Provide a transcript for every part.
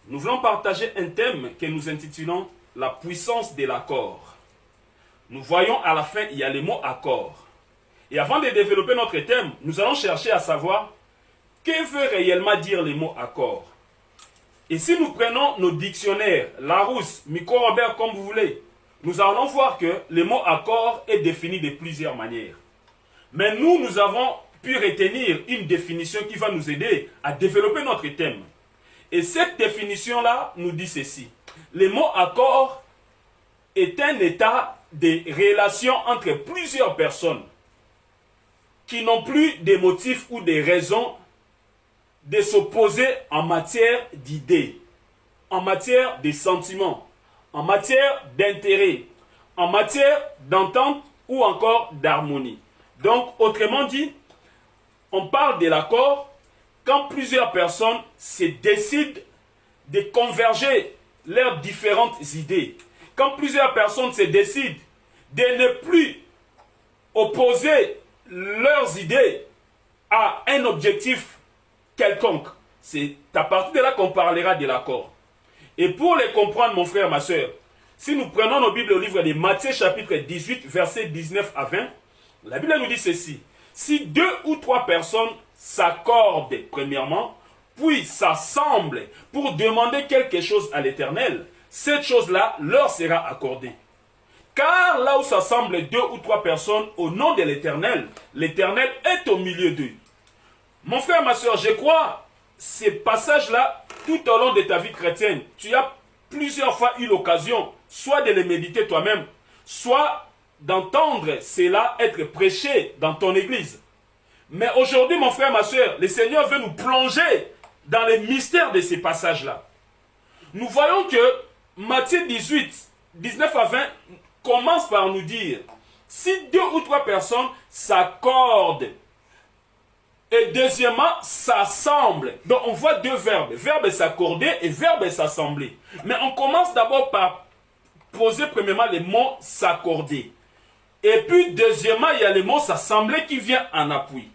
Nous voulons partager un thème que nous intitulons « La puissance de l'accord ». Nous voyons à la fin, il y a le mot « accord ». Et avant de développer notre thème, nous allons chercher à savoir que veut réellement dire le mot « accord ». Et si nous prenons nos dictionnaires, Larousse, Micro-Robert, comme vous voulez, nous allons voir que le mot « accord » est défini de plusieurs manières. Mais nous avons pu retenir une définition qui va nous aider à développer notre thème. Et cette définition-là nous dit ceci. Le mot « accord » est un état de relation entre plusieurs personnes qui n'ont plus de motifs ou de raisons de s'opposer en matière d'idées, en matière de sentiments, en matière d'intérêt, en matière d'entente ou encore d'harmonie. Donc, autrement dit, on parle de l'accord quand plusieurs personnes se décident de converger leurs différentes idées. Quand plusieurs personnes se décident de ne plus opposer leurs idées à un objectif quelconque. C'est à partir de là qu'on parlera de l'accord. Et pour les comprendre, mon frère, ma soeur, si nous prenons nos Bibles au livre de Matthieu chapitre 18, versets 19 à 20, la Bible nous dit ceci. Si 2 ou 3 personnes s'accordent premièrement, puis s'assemblent pour demander quelque chose à l'Éternel, cette chose-là leur sera accordée. Car là où s'assemblent 2 ou 3 personnes au nom de l'Éternel, l'Éternel est au milieu d'eux. Mon frère, ma soeur, je crois, ces passages-là, tout au long de ta vie chrétienne, tu as plusieurs fois eu l'occasion, soit de les méditer toi-même, soit d'entendre cela être prêché dans ton église. Mais aujourd'hui, mon frère, ma soeur, le Seigneur veut nous plonger dans les mystères de ces passages-là. Nous voyons que Matthieu 18, 19 à 20 commence par nous dire, si 2 ou 3 personnes s'accordent, et deuxièmement, s'assemblent. Donc on voit 2 verbes, verbe s'accorder et verbe s'assembler. Mais on commence d'abord par poser premièrement le mot s'accorder. Et puis deuxièmement, il y a le mot s'assembler qui vient en appui.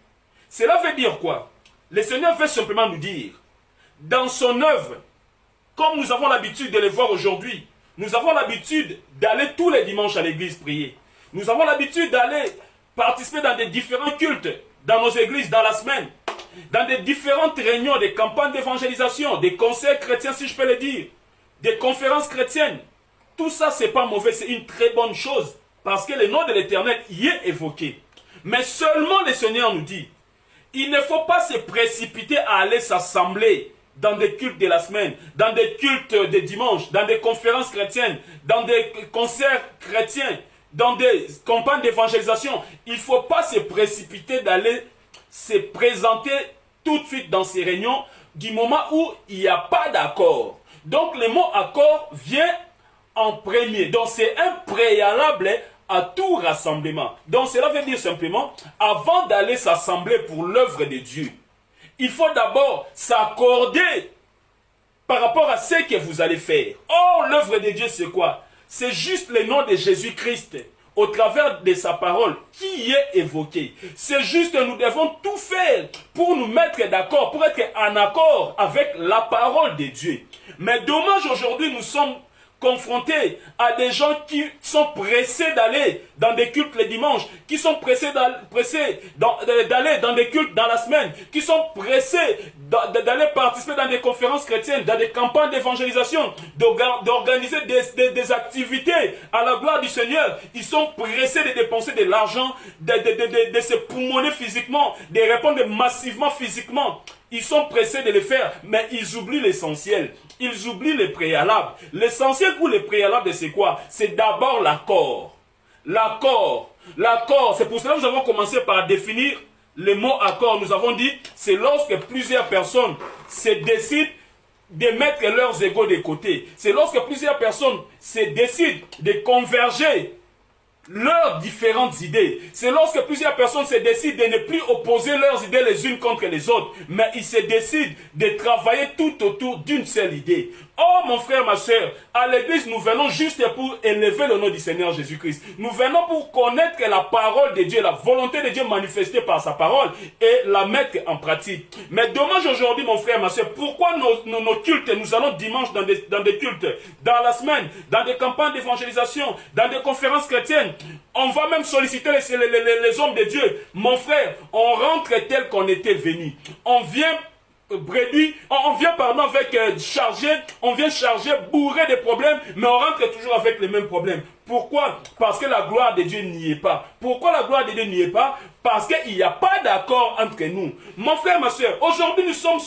Cela veut dire quoi? Le Seigneur veut simplement nous dire, dans son œuvre, comme nous avons l'habitude de le voir aujourd'hui, nous avons l'habitude d'aller tous les dimanches à l'église prier. Nous avons l'habitude d'aller participer dans des différents cultes, dans nos églises, dans la semaine, dans des différentes réunions, des campagnes d'évangélisation, des conseils chrétiens, si je peux le dire, des conférences chrétiennes. Tout ça, c'est pas mauvais, c'est une très bonne chose, parce que le nom de l'Éternel y est évoqué. Mais seulement le Seigneur nous dit, il ne faut pas se précipiter à aller s'assembler dans des cultes de la semaine, dans des cultes de dimanche, dans des conférences chrétiennes, dans des concerts chrétiens, dans des campagnes d'évangélisation. Il ne faut pas se précipiter d'aller se présenter tout de suite dans ces réunions du moment où il n'y a pas d'accord. Donc le mot accord vient en premier. Donc c'est un préalable à tout rassemblement. Donc cela veut dire simplement, avant d'aller s'assembler pour l'œuvre de Dieu, il faut d'abord s'accorder par rapport à ce que vous allez faire. Or, l'œuvre de Dieu, c'est quoi? C'est juste le nom de Jésus-Christ au travers de sa parole qui y est évoqué. C'est juste que nous devons tout faire pour nous mettre d'accord, pour être en accord avec la parole de Dieu. Mais dommage, aujourd'hui, nous sommes confrontés à des gens qui sont pressés d'aller dans des cultes le dimanche, qui sont pressés d'aller dans des cultes dans la semaine, qui sont pressés d'aller participer dans des conférences chrétiennes, dans des campagnes d'évangélisation, d'organiser des activités à la gloire du Seigneur. Ils sont pressés de dépenser de l'argent, de se pulmoner physiquement, de répondre massivement physiquement. Ils sont pressés de le faire, mais ils oublient l'essentiel. Ils oublient les préalables. L'essentiel ou les préalables, c'est quoi? C'est d'abord l'accord. L'accord. L'accord, c'est pour cela que nous avons commencé par définir le mot accord. Nous avons dit, c'est lorsque plusieurs personnes se décident de mettre leurs égos de côté. C'est lorsque plusieurs personnes se décident de converger leurs différentes idées. C'est lorsque plusieurs personnes se décident de ne plus opposer leurs idées les unes contre les autres, mais ils se décident de travailler tout autour d'une seule idée. Oh mon frère, ma soeur, à l'église nous venons juste pour élever le nom du Seigneur Jésus-Christ. Nous venons pour connaître la parole de Dieu, la volonté de Dieu manifestée par sa parole et la mettre en pratique. Mais dommage aujourd'hui mon frère, ma soeur, pourquoi nos cultes, nous allons dimanche dans des cultes, dans la semaine, dans des campagnes d'évangélisation, dans des conférences chrétiennes, on va même solliciter les hommes de Dieu. Mon frère, on rentre tel qu'on était venu. On vient brebis, on vient avec chargé, on vient chargé, bourré de problèmes, mais on rentre toujours avec les mêmes problèmes. Pourquoi? Parce que la gloire de Dieu n'y est pas. Pourquoi la gloire de Dieu n'y est pas? Parce qu'il n'y a pas d'accord entre nous. Mon frère, ma soeur, aujourd'hui nous sommes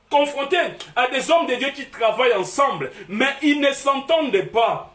confrontés à des hommes de Dieu qui travaillent ensemble, mais ils ne s'entendent pas.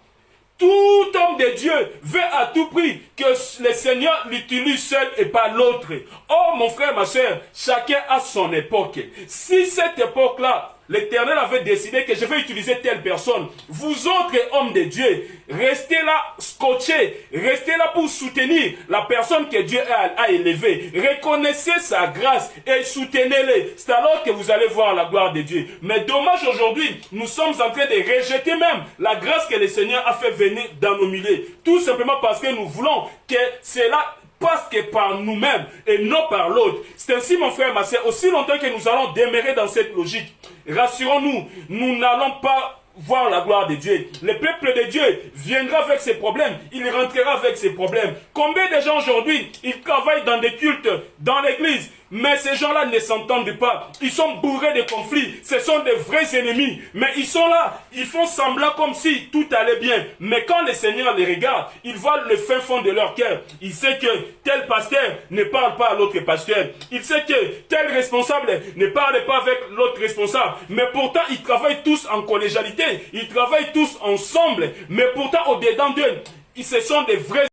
Tout homme de Dieu veut à tout prix que le Seigneur l'utilise seul et pas l'autre. Oh mon frère, ma soeur, chacun a son époque. Si cette époque-là, l'Éternel avait décidé que je vais utiliser telle personne, vous autres hommes de Dieu, restez là scotchés, restez là pour soutenir la personne que Dieu a élevée. Reconnaissez sa grâce et soutenez-les. C'est alors que vous allez voir la gloire de Dieu. Mais dommage aujourd'hui, nous sommes en train de rejeter même la grâce que le Seigneur a fait venir dans nos milieux. Tout simplement parce que nous voulons que cela passe que par nous-mêmes et non par l'autre. C'est ainsi, mon frère, ma soeur, aussi longtemps que nous allons demeurer dans cette logique, rassurons-nous, nous n'allons pas voir la gloire de Dieu. Le peuple de Dieu viendra avec ses problèmes, il rentrera avec ses problèmes. Combien de gens aujourd'hui, ils travaillent dans des cultes, dans l'église, mais ces gens-là ne s'entendent pas. Ils sont bourrés de conflits. Ce sont des vrais ennemis. Mais ils sont là. Ils font semblant comme si tout allait bien. Mais quand le Seigneur les regarde, il voit le fin fond de leur cœur. Il sait que tel pasteur ne parle pas à l'autre pasteur. Il sait que tel responsable ne parle pas avec l'autre responsable. Mais pourtant, ils travaillent tous en collégialité. Ils travaillent tous ensemble. Mais pourtant, au-dedans d'eux, ce sont des vrais